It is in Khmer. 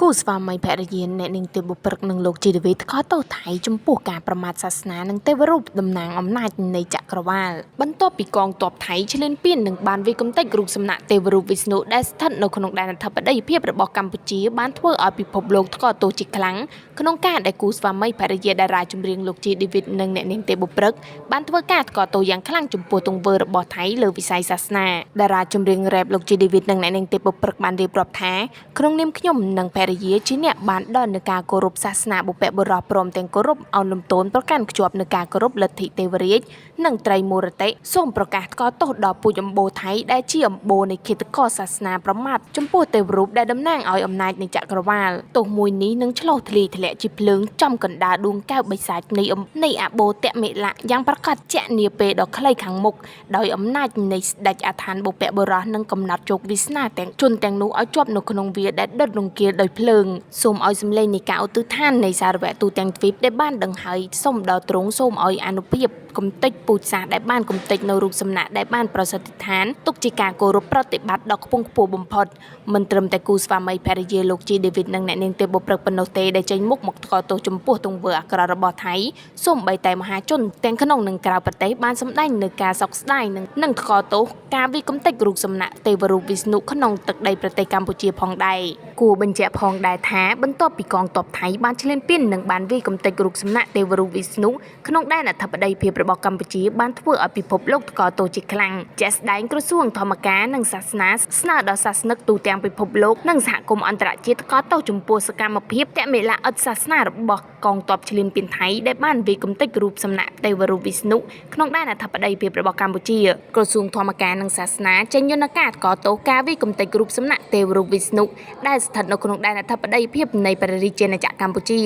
គូស្វាមីភរិយាអ្នកនាងទេពបុព្រឹកនិងលោកជីវវិទ្យខតទោសថៃចំពោះការប្រមាថសាសនានិងទេវរូបតំណាងអំណាចនៃចក្រវាឡបន្ទាប់ពីកងទ័ពថៃឈ្លានពាននិងបានវាយកំទេចរូបសំណាកទេវរូបវិស្ណុដែលស្ថិតនៅក្នុងដែនអធិបតេយ្យភាពរបស់កម្ពុជាបានធ្វើឲ្យពិភពលោកថ្កោលទោសជាខ្លាំងក្នុងការដែលគូស្វាមីភរិយាតារាចម្រៀងលោកជីវវិទ្យនិងអ្នកនាងទេពបុព្រឹកបានធ្វើការថ្កោលទោសយ៉ាងខ្លាំងចំពោះទង្វើរបស់ថៃលើវិស័យសាសនាតារាចម្រៀងរ៉េបលោកជីវវិទ្យនិងអ្នកនាងទេពបុព្រឹកបានរៀបរាប់ថាក្នុងនាមខ្ញុំនិងភរិយាជាអ្នកបានដល់នូវការគោរពសាសនាបុព្វបុរសព្រមទាំងគោរពអោនលំទោនប្រកាន់ខ្ជាប់នូវការគោរពលទ្ធិទេវរាជនិងត្រីមូរតិសូមប្រកាសថ្កោលទោសដល់ពូជអម្បូរថៃដែលជាអម្បូរនៃឃាតករសាសនាប្រមាថចំពោះទេវរូបដែលតំណាងឲ្យអំណាចនៃចក្រវាឡទោសមួយនេះនឹងឆ្លុះធ្លាយធ្លាក់ជាភ្លើងចំកណ្ដាលដួងកែវបិសាចនៃអបូរតមិលៈយ៉ាងប្រកាសជាក់នាពេលដ៏ខ្លីខាងមុខដោយអំណាចនៃស្ដេចអាថានបុព្វបុរសនិងកំណត់ជោគវាសនាទាំងជនទាំងនោះឲ្យជាប់នៅក្នុងវាដែលដុតរង្គាលដោយភ្លើងសូមឲ្យសម្លេងនៃការឧទ្ទិដ្ឋាននៃសារវៈទូទាំងទ្វីបដែលបានដឹងហើយសូមដល់ទ្រង់សូមឲ្យអនុភាពគំតិចពូជសាសន៍ដែលបានគំតិចនៅរូបសំណាកដែលបានប្រសិទ្ធដ្ឋានទុកជាការគោរពប្រតិបត្តិដ៏ខ្ពង់ខ្ពស់បំផុតមិនត្រឹមតែគូស្វាមីភរិយាលោកជីដេវីតនិងអ្នកនាងទេពបុព្រឹកប៉ុណ្ណោះទេដែលចេញមុខមកថ្កោលទោសចំពោះទង្វើអាក្រក់របស់ថៃសូម្បីតែមហាជនទាំងក្នុងនិងក្រៅប្រទេសបានសម្ដែងនូវការសោកស្ដាយនិងថ្កោលទោសការវាយកំទេចរូបសំណាកទេវរូបវិស្ណុក្នុងទឹកដីប្រទេសកម្ពុជាផងដែរគួរបញ្ជាក់ផងដែរថាបន្ទាប់ពីកងទ័ពថៃបានឈ្លានពាននិងបានវាយកំទេចរូបសំណាកទេវរូបវិស្ណុក្នុងដែនអធិបតេយ្យភាពរបស់កម្ពុជាបានធ្វើឲ្យពិភពលោកថ្កោលទោសជាខ្លាំងជាក់ស្ដែងក្រសួងធម្មការនិងសាសនាស្នើដល់សាសនិកទូទាំងពិភពលោកនិងសហគមន៍អន្តរជាតិថ្កោលទោសចំពោះសកម្មភាពតមិលៈអិតសាសនារបស់កងទ័ពឈ្លានពានថៃដែលបានវាយកំទេចរូបសំណាកទេវរូបវិស្ណុក្នុងដែនអធិបតេយ្យភាពរបស់កម្ពុជាក្រសួងធម្មការនិងសាសនាចេញយន្តការថ្កោលទោសការវាយកំទេចរូបសំណាកទេវរូបវិស្ណុដែលស្ថិតនៅក្នុងដែនអធិបតេយ្យភាពនៃព្រះរាជាណាចក្រកម្ពុជា